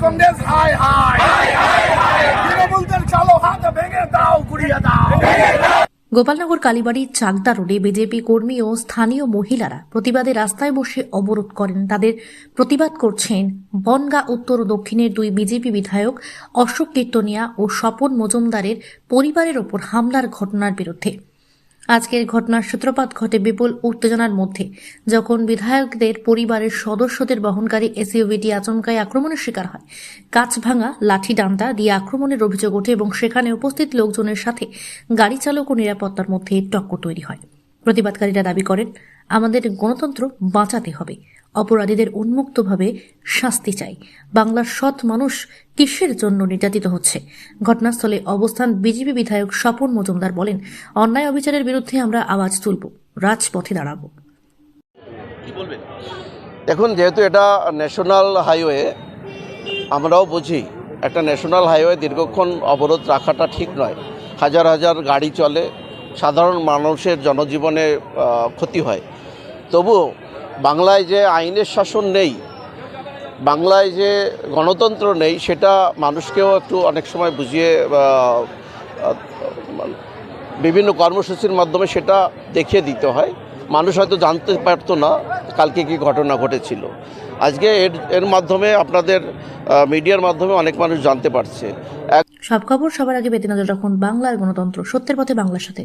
Congress high high, তৃণমূলদের চালো হাত ভেঙে দাও, গুড়িয়ে দাও। গোপালনগর কালীবাড়ি চাকদা রোডে বিজেপি কর্মী ও স্থানীয় মহিলারা প্রতিবাদে রাস্তায় বসে অবরোধ করেন। তাদের প্রতিবাদ করছেন বনগাঁ উত্তর ও দক্ষিণের দুই বিজেপি বিধায়ক অশোক কীর্তনিয়া ও স্বপন মজুমদারের পরিবারের ওপর হামলার ঘটনার বিরুদ্ধে। আজকের ঘটনার সূত্রপাত ঘটে বিপুল উত্তেজনার মধ্যে, যখন বিধায়কদের পরিবারের সদস্যদের বহনকারী এসইউভিটি আচমকাই আক্রমণের শিকার হয়। কাঁচ ভাঙা, লাঠি ডান্ডা দিয়ে আক্রমণের অভিযোগ ওঠে এবং সেখানে উপস্থিত লোকজনের সাথে গাড়ি চালক ও নিরাপত্তার মধ্যে টক্কর তৈরি হয়। প্রতিবাদকারীরা দাবি করেন, আমাদের গণতন্ত্র বাঁচাতে হবে, অপরাধীদের উন্মুক্তভাবে শাস্তি চাই। বাংলার সৎ মানুষ কিসের জন্য নির্যাতিত হচ্ছে? ঘটনাস্থলে অবস্থান বিজেপি বিধায়ক স্বপন মজুমদার বলেন, অন্যায় অবিচারের বিরুদ্ধে আমরা আওয়াজ তুলব, রাজপথে দাঁড়াবো। দেখুন, যেহেতু এটা ন্যাশনাল হাইওয়ে, আমরাও বুঝি একটা ন্যাশনাল হাইওয়ে দীর্ঘক্ষণ অবরোধ রাখাটা ঠিক নয়। হাজার হাজার গাড়ি চলে, সাধারণ মানুষের জনজীবনে ক্ষতি হয়। তবুও বাংলায় যে আইনের শাসন নেই, বাংলায় যে গণতন্ত্র নেই, সেটা মানুষকেও একটু অনেক সময় বুঝিয়ে বিভিন্ন কর্মসূচির মাধ্যমে সেটা দেখিয়ে দিতে হয়। মানুষ হয়তো জানতে পারতো না কালকে কী ঘটনা ঘটেছিল। আজকে এর মাধ্যমে আপনাদের মিডিয়ার মাধ্যমে অনেক মানুষ জানতে পারছে। সব খবর সবার আগে পেতে নজর রাখুন বাংলার গণতন্ত্র, সত্যের পথে বাংলার সাথে।